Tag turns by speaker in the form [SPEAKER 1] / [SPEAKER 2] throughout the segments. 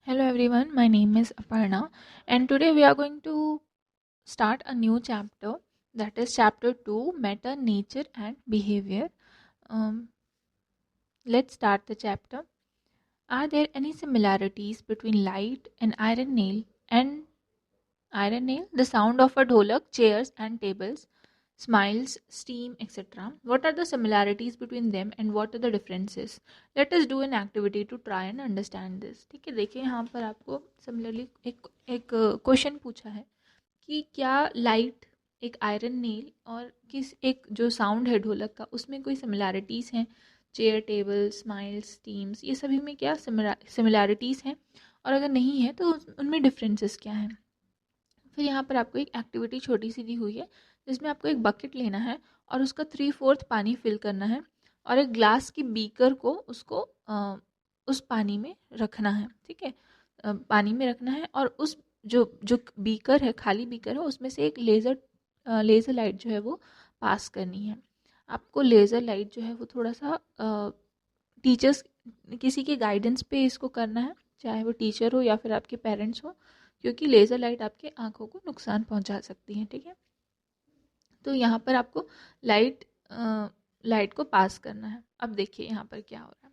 [SPEAKER 1] Hello everyone, my name is Aparna and today we are going to start a new chapter, that is chapter 2, Matter, Nature and Behavior. Um, let's start the chapter. Are there any similarities between light and iron nail, the sound of a dholak, chairs and tables, smiles, steam, etc.? What are the similarities between them and what are the differences? Let us do an activity to try and understand this. ठीक है, देखिए यहाँ पर आपको similarly एक question पूछा है कि क्या लाइट, एक आयरन नेल और किस एक जो साउंड है ढोलक का उसमें कोई सिमिलैरिटीज़ हैं? चेयर, टेबल, स्माइल्स, टीम्स, ये सभी में क्या सिमिलैरिटीज़ हैं? और अगर नहीं है तो उनमें डिफरेंसेस क्या हैं? फिर यहाँ पर आपको एक एक्टिविटी छोटी सी दी हुई है जिसमें आपको एक बकेट लेना है और उसका 3/4 पानी फिल करना है और एक ग्लास की बीकर को उसको उस पानी में रखना है। ठीक है, पानी में रखना है और उस जो जो बीकर है, खाली बीकर है, उसमें से एक लेज़र लाइट जो है वो पास करनी है। आपको लेज़र लाइट जो है वो थोड़ा सा टीचर्स, किसी के गाइडेंस पे इसको करना है, चाहे वो टीचर हो या फिर आपके पेरेंट्स हो, क्योंकि लेज़र लाइट आपके आंखों को नुकसान पहुंचा सकती है। ठीक है, तो यहाँ पर आपको लाइट लाइट को पास करना है। अब देखिए यहाँ पर क्या हो रहा है।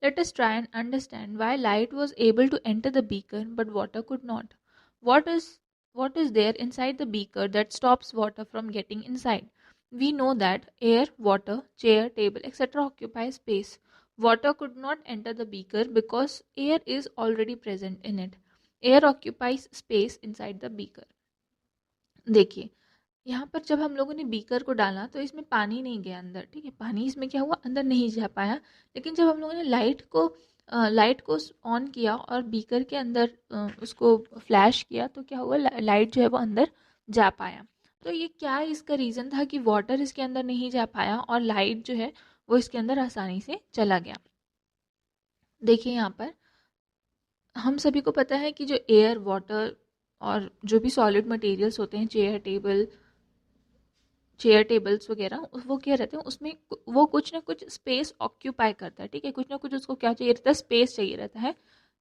[SPEAKER 1] Let us try and understand why light was able to enter the beaker but water could not. What is what is there inside the beaker that stops water from getting inside? We know that air, water, chair, table, etc. occupy space. Water could not enter the beaker because air is already present in it. Air occupies space inside the beaker. देखिए यहाँ पर जब हम लोगों ने beaker को डाला तो इसमें पानी नहीं गया अंदर। ठीक है, पानी इसमें क्या हुआ, अंदर नहीं जा पाया। लेकिन जब हम लोगों ने लाइट को ऑन किया और बीकर के अंदर उसको फ्लैश किया तो क्या हुआ, लाइट जो है वो अंदर जा पाया। तो ये क्या इसका रीज़न था कि वाटर इसके अंदर नहीं जा पाया और लाइट जो है वो इसके अंदर आसानी से चला गया। देखिए यहाँ पर हम सभी को पता है कि जो एयर, वाटर और जो भी सॉलिड मटेरियल्स होते हैं, चेयर टेबल्स वगैरह, वो क्या रहते हैं उसमें, वो कुछ ना कुछ स्पेस ऑक्यूपाई करता है। ठीक है, कुछ ना कुछ उसको क्या चाहिए रहता है, स्पेस चाहिए रहता है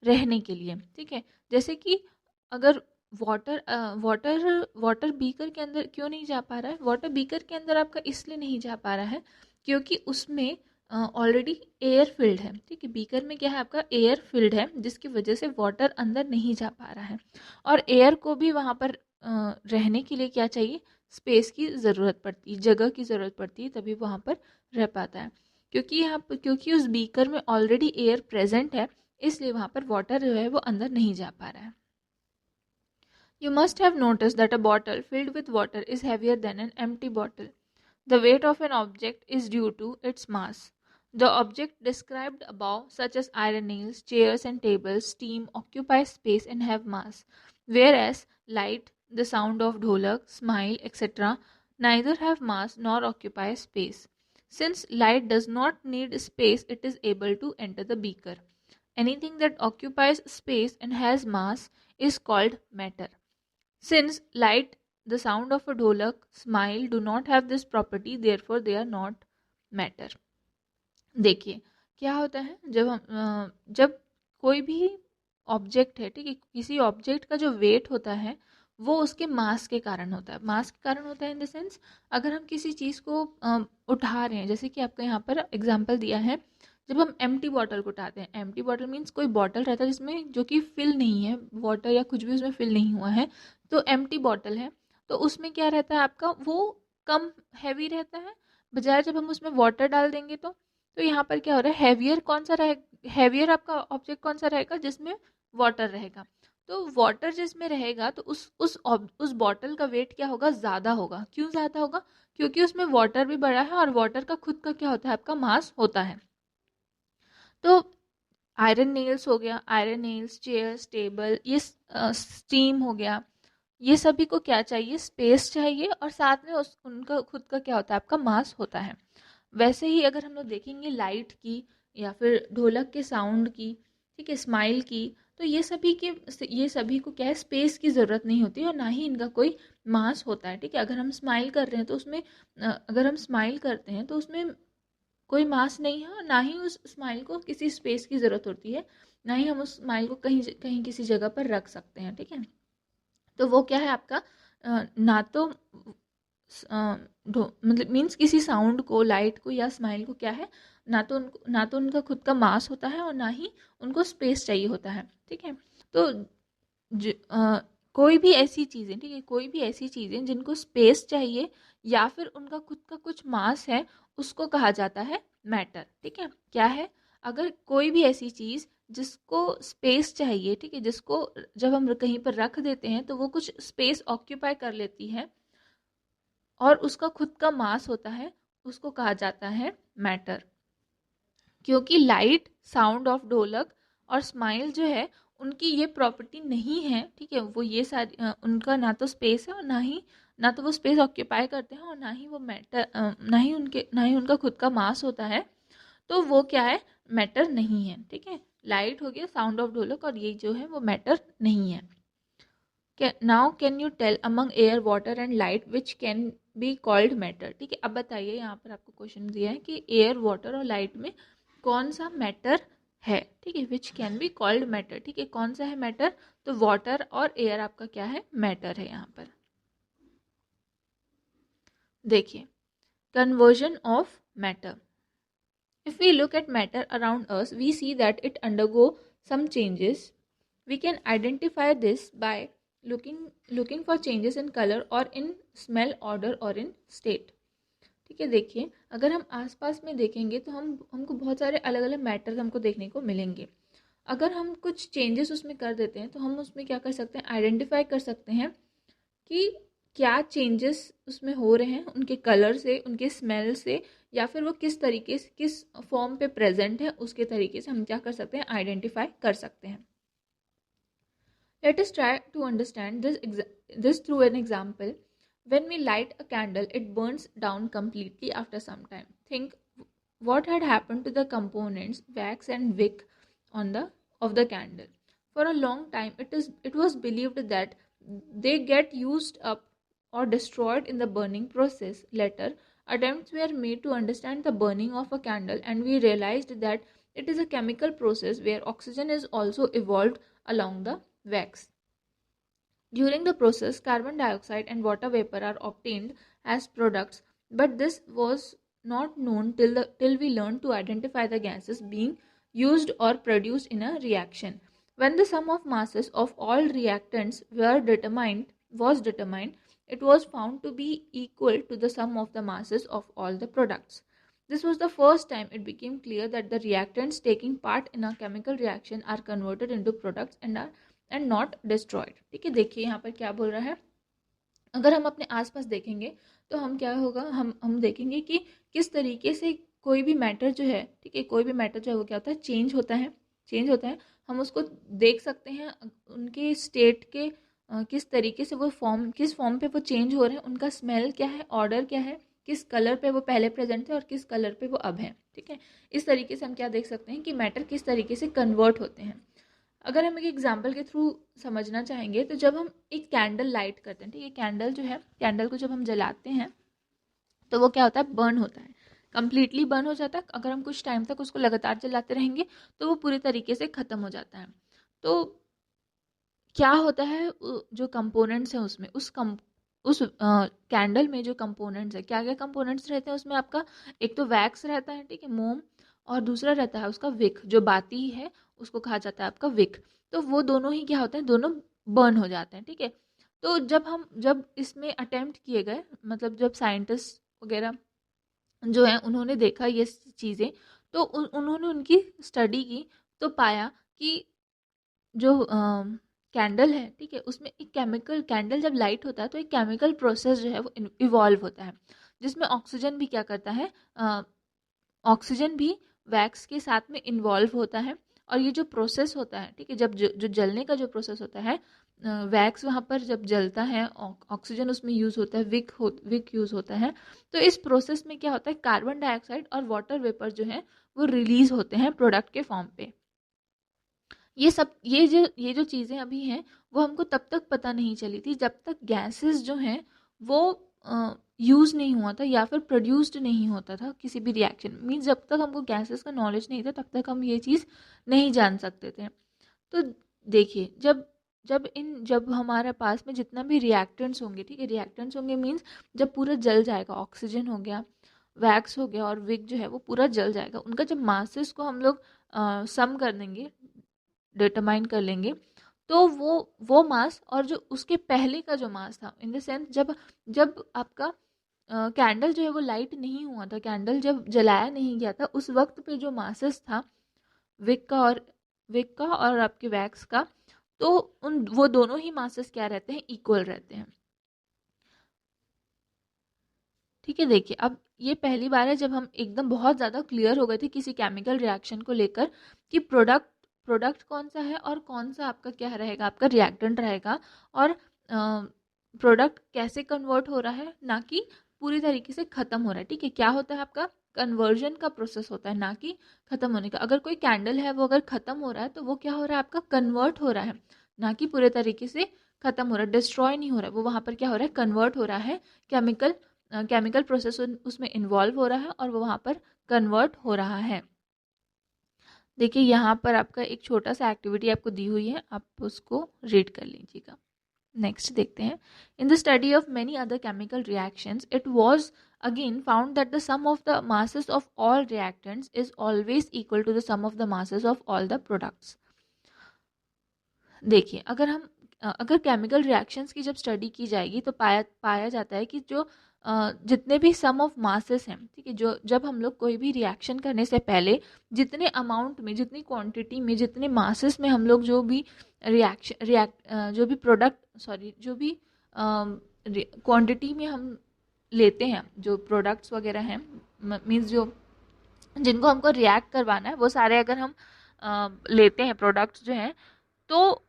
[SPEAKER 1] रहने के लिए। ठीक है, जैसे कि अगर वाटर वाटर बीकर के अंदर क्यों नहीं जा पा रहा है, वाटर बीकर के अंदर आपका इसलिए नहीं जा पा रहा है क्योंकि उसमें ऑलरेडी एयर फिल्ड है। ठीक है, बीकर में क्या है, आपका एयर फिल्ड है जिसकी वजह से वाटर अंदर नहीं जा पा रहा है। और एयर को भी वहाँ पर रहने के लिए क्या चाहिए, स्पेस की ज़रूरत पड़ती है, जगह की ज़रूरत पड़ती है, तभी वहाँ पर रह पाता है। क्योंकि उस बीकर में ऑलरेडी एयर प्रेजेंट है, इसलिए वहाँ पर वाटर जो है वो अंदर नहीं जा पा रहा है। You must have noticed that a bottle filled with water is heavier than an empty bottle. The weight of an object is due to its mass. The object described above, such as iron nails, chairs, and tables, steam, occupy space and have mass, whereas light, the sound of dholak, smile, etc., neither have mass nor occupy space. Since light does not need space, it is able to enter the beaker. Anything that occupies space and has mass is called matter. Since light, the sound of a dholak, smile do not have this property, therefore they are not matter. देखिए क्या होता है, जब कोई भी object है, ठीक है, किसी ऑब्जेक्ट का जो वेट होता है वो उसके मास के कारण होता है। मास के कारण होता है इन द सेंस, अगर हम किसी चीज़ को उठा रहे हैं, जैसे कि आपको यहाँ पर एग्जांपल दिया है, जब हम एम्प्टी बॉटल को उठाते हैं, एम्प्टी बॉटल मीन्स कोई बॉटल रहता है जिसमें जो कि फिल नहीं है, वाटर या कुछ भी उसमें फिल नहीं हुआ है, तो एम्प्टी बॉटल है, तो उसमें क्या रहता है आपका, वो कम हैवी रहता है। बजाय जब हम उसमें वाटर डाल देंगे तो यहाँ पर क्या हो रहा है, हैवियर कौन सा रहेगा, हैवियर आपका ऑब्जेक्ट कौन सा रहेगा, जिसमें वाटर रहेगा। तो वाटर जिसमें रहेगा तो उस बॉटल का वेट क्या होगा, ज़्यादा होगा। क्यों ज़्यादा होगा, क्योंकि उसमें वाटर भी बड़ा है और वाटर का खुद का क्या होता है, आपका मास होता है। तो आयरन नेल्स हो गया, आयरन नेल्स, चेयर्स, टेबल, ये स्टीम हो गया, ये सभी को क्या चाहिए, स्पेस चाहिए और साथ में उनका खुद का क्या होता है, आपका मास होता है। वैसे ही अगर हम लोग देखेंगे लाइट की या फिर ढोलक के साउंड की, ठीक है, स्माइल की, तो ये सभी को क्या है, स्पेस की ज़रूरत नहीं होती और ना ही इनका कोई मास होता है। ठीक है, अगर हम स्माइल कर रहे हैं तो उसमें अगर हम स्माइल करते हैं तो उसमें कोई मास नहीं है और ना ही उस स्माइल को किसी स्पेस की ज़रूरत होती है। ना ही हम उस स्माइल को कहीं कहीं किसी जगह पर रख सकते हैं, ठीक है। तो वो क्या है आपका ना तो मतलब मीन्स किसी साउंड को, लाइट को या स्माइल को क्या है, ना तो उनका खुद का मास होता है और ना ही उनको स्पेस चाहिए होता है, ठीक है। तो कोई भी ऐसी चीज़ें, ठीक है, कोई भी ऐसी चीज़ें जिनको स्पेस चाहिए या फिर उनका खुद का कुछ मास है, उसको कहा जाता है मैटर, ठीक है। क्या है, अगर कोई भी ऐसी चीज़ जिसको स्पेस चाहिए, ठीक है, जिसको जब हम कहीं पर रख देते हैं तो वो कुछ स्पेस ऑक्यूपाई कर लेती है और उसका खुद का मास होता है, उसको कहा जाता है मैटर। क्योंकि लाइट, साउंड ऑफ ढोलक और स्माइल जो है उनकी ये प्रॉपर्टी नहीं है, ठीक है। वो ये सारी उनका ना तो स्पेस है और ना तो वो स्पेस ऑक्यूपाई करते हैं और ना ही वो मैटर, ना ही उनका खुद का मास होता है। तो वो क्या है, मैटर नहीं है, ठीक है। लाइट हो गया, साउंड ऑफ ढोलक, और ये जो है वो मैटर नहीं है। Now can you tell among air, water and light which can be called matter, ठीक है। अब बताइए, यहाँ पर आपको क्वेश्चन दिया है कि एयर, वाटर और लाइट में कौन सा मैटर है, ठीक है, विच कैन बी कॉल्ड मैटर, ठीक है। कौन सा है मैटर, तो वाटर और एयर आपका क्या है, मैटर है यहाँ पर। देखिए, conversion of matter. If we look at matter around us, we see that it undergo some changes. We can identify this by looking for changes in color or in smell, odor or in state. ठीक है, देखिए, अगर हम आसपास में देखेंगे तो हमको बहुत सारे अलग अलग मैटर्स हमको देखने को मिलेंगे। अगर हम कुछ चेंजेस उसमें कर देते हैं तो हम उसमें क्या कर सकते हैं, आइडेंटिफाई कर सकते हैं कि क्या चेंजेस उसमें हो रहे हैं, उनके कलर से, उनके स्मेल से, या फिर वो किस तरीके से, किस फॉर्म पे प्रेजेंट है, उसके तरीके से हम क्या कर सकते हैं, आइडेंटिफाई कर सकते हैं। Let us try to understand this through an example. When we light a candle, it burns down completely after some time. Think what had happened to the components wax and wick on the of the candle. For a long time, it was believed that they get used up or destroyed in the burning process. Later, attempts were made to understand the burning of a candle, and we realized that it is a chemical process where oxygen is also evolved along the wax. During the process, carbon dioxide and water vapor are obtained as products, but this was not known till we learned to identify the gases being used or produced in a reaction. When the sum of masses of all reactants was determined, it was found to be equal to the sum of the masses of all the products. This was the first time it became clear that the reactants taking part in a chemical reaction are converted into products and not destroyed, ठीक है। देखिए यहाँ पर क्या बोल रहा है, अगर हम अपने आसपास देखेंगे तो हम क्या होगा, हम देखेंगे कि किस तरीके से कोई भी मैटर जो है, ठीक है, कोई भी मैटर जो है वो क्या होता है, चेंज होता है। हम उसको देख सकते हैं, उनके स्टेट के किस तरीके से वो किस फॉर्म पे वो चेंज हो रहे हैं, उनका स्मेल क्या है, ऑर्डर क्या है, किस कलर पे वो पहले प्रेजेंट थे और किस कलर पे वो अब हैं, ठीक है। इस तरीके से हम क्या देख सकते हैं कि मैटर किस तरीके से कन्वर्ट होते हैं। अगर हम एक एग्जाम्पल के थ्रू समझना चाहेंगे तो जब हम एक कैंडल लाइट करते हैं, ठीक है, कैंडल जो है, कैंडल को जब हम जलाते हैं तो वो क्या होता है, बर्न होता है, कंप्लीटली बर्न हो जाता है। अगर हम कुछ टाइम तक उसको लगातार जलाते रहेंगे तो वो पूरी तरीके से ख़त्म हो जाता है। तो क्या होता है, जो कंपोनेंट्स हैं उसमें, उस कैंडल में जो कंपोनेंट्स है, क्या क्या कंपोनेंट्स रहते हैं उसमें, आपका एक तो वैक्स रहता है, ठीक है, मोम, और दूसरा रहता है उसका विक, जो बाती है उसको कहा जाता है आपका विक। तो वो दोनों ही क्या होते हैं, दोनों बर्न हो जाते हैं, ठीक है। तो जब इसमें अटेम्प्ट किए गए, मतलब जब साइंटिस्ट वगैरह जो है उन्होंने देखा ये चीज़ें, तो उन्होंने उनकी स्टडी की तो पाया कि जो कैंडल है, ठीक है, उसमें एक केमिकल, कैंडल जब लाइट होता है तो एक केमिकल प्रोसेस जो है वो इवॉल्व होता है, जिसमें ऑक्सीजन भी क्या करता है, ऑक्सीजन भी वैक्स के साथ में इन्वॉल्व होता है। और ये जो प्रोसेस होता है, ठीक है, जब जो जलने का जो प्रोसेस होता है, वैक्स वहाँ पर जब जलता है, ऑक्सीजन उसमें यूज़ होता है, विक यूज़ होता है। तो इस प्रोसेस में क्या होता है, कार्बन डाइऑक्साइड और वाटर वेपर जो है वो रिलीज होते हैं प्रोडक्ट के फॉर्म पे। ये जो चीज़ें अभी हैं वो हमको तब तक पता नहीं चली थी जब तक गैसेस जो हैं वो यूज़ नहीं हुआ था या फिर प्रोड्यूस्ड नहीं होता था किसी भी रिएक्शन। मीन्स जब तक हमको गैसेस का नॉलेज नहीं था तब तक हम ये चीज़ नहीं जान सकते थे। तो देखिए, जब हमारे पास में जितना भी रिएक्टेंट्स होंगे, ठीक है, रिएक्टेंट्स होंगे मीन्स जब पूरा जल जाएगा, ऑक्सीजन हो गया, वैक्स हो गया और विक जो है वो पूरा जल जाएगा, उनका जब मासेस को हम लोग सम कर देंगे, डिटरमाइन कर लेंगे, तो वो मास और जो उसके पहले का जो मास था, इन द सेंस जब जब आपका कैंडल जो है वो लाइट नहीं हुआ था, कैंडल जब जलाया नहीं गया था, उस वक्त पे जो मासेस था विक का और आपके वैक्स का, तो उन वो दोनों ही मासेस क्या रहते हैं, इक्वल रहते हैं। ठीक है, देखिए अब ये पहली बार है जब हम एकदम बहुत ज़्यादा क्लियर हो गए थे किसी केमिकल रिएक्शन को लेकर कि प्रोडक्ट कौन सा है और कौन सा आपका क्या रहेगा, आपका रिएक्टेंट रहेगा, और प्रोडक्ट कैसे कन्वर्ट हो रहा है, ना कि पूरी तरीके से ख़त्म हो रहा है। ठीक है, क्या होता है आपका कन्वर्जन का प्रोसेस होता है, ना कि ख़त्म होने का। अगर कोई कैंडल है वो अगर ख़त्म हो रहा है तो वो क्या हो रहा है, आपका कन्वर्ट हो रहा है, ना कि पूरे तरीके से ख़त्म हो रहा है, डिस्ट्रॉय नहीं हो रहा है, वो वहाँ पर क्या हो रहा है, कन्वर्ट हो रहा है, केमिकल प्रोसेस उसमें इन्वॉल्व हो रहा है और वो वहाँ पर कन्वर्ट हो रहा है। देखिए यहाँ पर आपका एक छोटा सा एक्टिविटी आपको दी हुई है, आप उसको रीड कर लीजिएगा। नेक्स्ट देखते हैं। In the study of many other chemical reactions it was again found that the sum of the masses of all reactants is always equal to the sum of the masses of all the products. देखिए अगर chemical reactions की जब study की जाएगी तो पाया जाता है कि जो जितने भी सम ऑफ मासेस हैं, ठीक है, जो जब हम लोग कोई भी रिएक्शन करने से पहले जितने अमाउंट में, जितनी क्वांटिटी में, जितने मासेस में हम लोग जो भी जो भी प्रोडक्ट सॉरी जो भी क्वांटिटी में हम लेते हैं, जो प्रोडक्ट्स वगैरह हैं, मीन्स जो जिनको हमको रिएक्ट करवाना है, वो सारे अगर हम लेते हैं प्रोडक्ट्स जो हैं, तो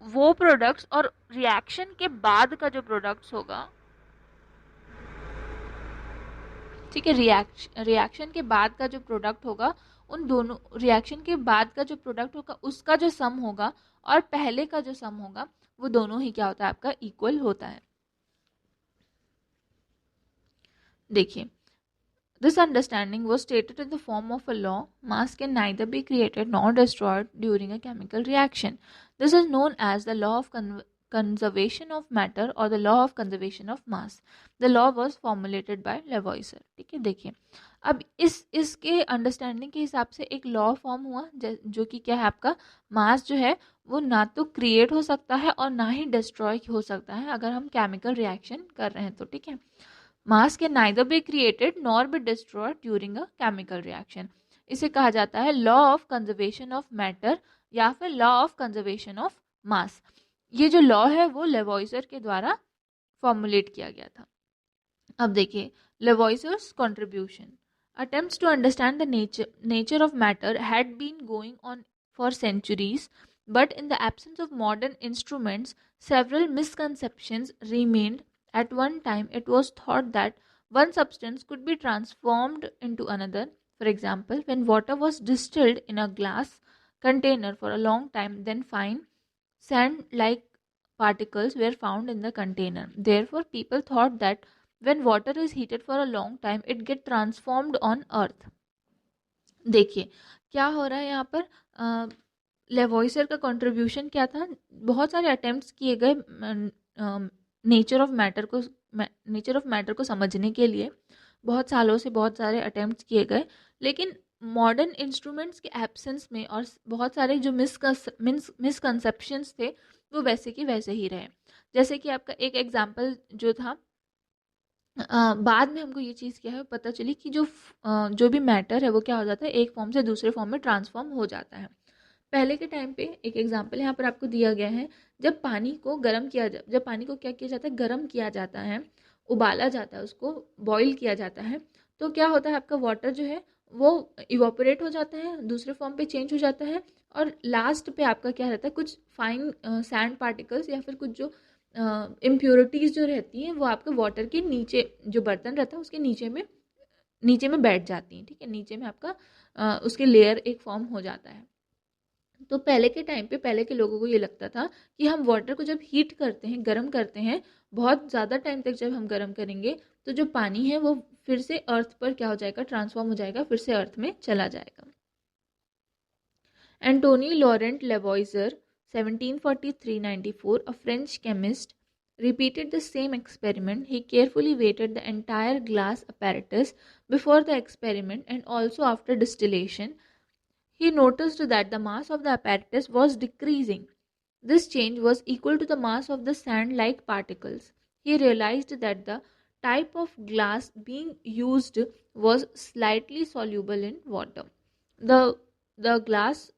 [SPEAKER 1] वो प्रोडक्ट्स और रिएक्शन के बाद का जो प्रोडक्ट्स होगा, ठीक है, रिएक्शन के बाद का जो प्रोडक्ट होगा, उन दोनों रिएक्शन के बाद का जो प्रोडक्ट होगा उसका जो सम होगा और पहले का जो सम होगा, वो दोनों ही क्या होता है, आपका इक्वल होता है। देखिए, this understanding was stated in the form of a law: mass can neither be created nor destroyed during a chemical reaction. This is known as the law of conservation of matter or the law of conservation of mass. The law was formulated by Lavoisier. ठीक है, देखिए अब इसके understanding के हिसाब से एक law form हुआ जो कि क्या है, आपका मास जो है वो ना तो क्रिएट हो सकता है और ना ही डिस्ट्रॉय हो सकता है अगर हम केमिकल रिएक्शन कर रहे हैं तो। ठीक है, मास can neither be created nor be destroyed during a chemical reaction. इसे कहा जाता है law of conservation of matter या फिर law of conservation of mass. ये जो लॉ है वो लेवॉइजर के द्वारा फॉर्मुलेट किया गया था। अब देखिए लेवॉइजर्स contribution. Attempts to understand the nature of matter had been going on for centuries, but in the absence of modern instruments, several misconceptions remained. At one time, it was thought that one substance could be transformed into another. For example, when water was distilled in a glass container for a long time, then fine sand like particles were found in the container. Therefore, people thought that when water is heated for a long time, it get transformed on earth. देखिए क्या हो रहा है यहाँ पर, लेवॉइसर का contribution क्या था, बहुत सारे अटेम्प्ट्स किए गए नेचर ऑफ मैटर को समझने के लिए, बहुत सालों से बहुत सारे अटेम्प्ट्स किए गए, लेकिन मॉडर्न इंस्ट्रूमेंट्स के एब्सेंस में और बहुत सारे जो मिसकंसेप्शंस थे वो वैसे के वैसे ही रहे। जैसे कि आपका एक एग्जांपल जो था, बाद में हमको ये चीज़ क्या है पता चली कि जो भी मैटर है वो क्या हो जाता है, एक फॉर्म से दूसरे फॉर्म में ट्रांसफॉर्म हो जाता है। पहले के टाइम पे एक एग्जांपल यहाँ पर आपको दिया गया है, जब पानी को क्या किया जाता है, गर्म किया जाता है, उबाला जाता है, उसको बॉईल किया जाता है, तो क्या होता है, आपका वाटर जो है वो इवापोरेट हो जाता है, दूसरे फॉर्म पे चेंज हो जाता है, और लास्ट पे आपका क्या रहता है, कुछ फाइन सैंड पार्टिकल्स या फिर कुछ जो इम्प्योरिटीज़ जो रहती हैं वो आपके वाटर के नीचे, जो बर्तन रहता है उसके नीचे में बैठ जाती हैं। ठीक है, नीचे में आपका उसके लेयर एक फॉर्म हो जाता है। तो पहले के टाइम पे पहले के लोगों को ये लगता था कि हम वाटर को जब हीट करते हैं, गर्म करते हैं, बहुत ज़्यादा टाइम तक जब हम गर्म करेंगे तो जो पानी है वो फिर से अर्थ पर क्या हो जाएगा, ट्रांसफॉर्म हो जाएगा, फिर से अर्थ में चला जाएगा। Antoine Laurent Lavoisier 1743-94, a French chemist, repeated the same experiment. He carefully weighted the entire glass apparatus before the experiment and also after distillation. He noticed that the mass of the apparatus was decreasing. This change was equal to the mass of the sand-like particles. He realized that the type of glass being used was slightly soluble in water. The glass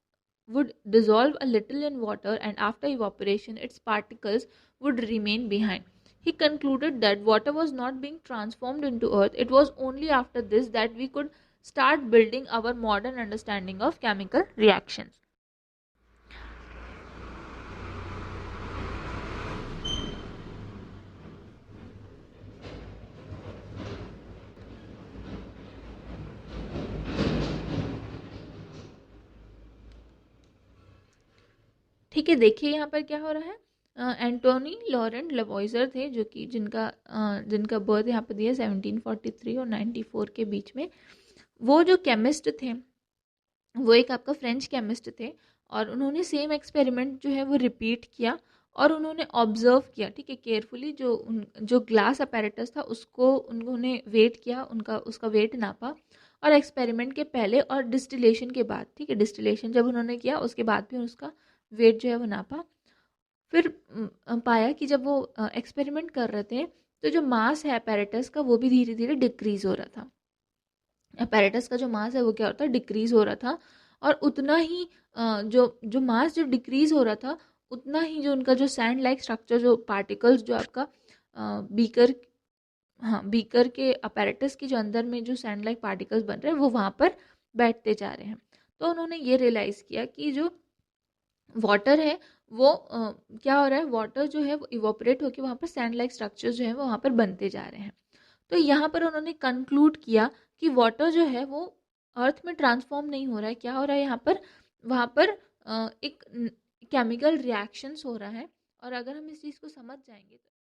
[SPEAKER 1] would dissolve a little in water, and after evaporation its particles would remain behind. He concluded that water was not being transformed into earth. It was only after this that we could start building our modern understanding of chemical reactions. ठीक है, देखिए यहाँ पर क्या हो रहा है। Antony Laurent लेवॉइजर थे, जो कि जिनका बर्थ यहाँ पर दिया 1743 और 94 के बीच में। वो जो केमिस्ट थे, वो एक आपका फ्रेंच केमिस्ट थे, और उन्होंने सेम एक्सपेरिमेंट जो है वो रिपीट किया, और उन्होंने ऑब्जर्व किया, ठीक है, केयरफुली जो ग्लास अपैरेटस था उसको उन्होंने वेट किया, उसका वेट नापा, और एक्सपेरिमेंट के पहले और डिस्टिलेशन के बाद, ठीक है, डिस्टिलेशन जब उन्होंने किया उसके बाद भी उसका वेट जो है वो नापा। फिर पाया कि जब वो एक्सपेरिमेंट कर रहे थे तो जो मास है अपैरेटस का वो भी धीरे धीरे डिक्रीज हो रहा था। अपैरेटस का जो मास है वो क्या होता है, डिक्रीज हो रहा था, और उतना ही जो मास जो डिक्रीज हो रहा था, उतना ही जो उनका जो सैंड लाइक स्ट्रक्चर, जो पार्टिकल्स जो आपका बीकर, हाँ, बीकर के अपैरेटस के जो अंदर में जो सैंड लाइक पार्टिकल्स बन रहे हैं वो वहाँ पर बैठते जा रहे हैं। तो उन्होंने ये रियलाइज़ किया कि जो वाटर है वो क्या हो रहा है, वाटर जो है वो इवोपरेट होकर वहाँ पर सैंड लाइक स्ट्रक्चर जो है वो वहाँ पर बनते जा रहे हैं। तो यहाँ पर उन्होंने कंक्लूड किया कि वाटर जो है वो अर्थ में ट्रांसफॉर्म नहीं हो रहा है। क्या हो रहा है यहाँ पर, वहाँ पर एक केमिकल रिएक्शंस हो रहा है, और अगर हम इस चीज़ को समझ जाएंगे तो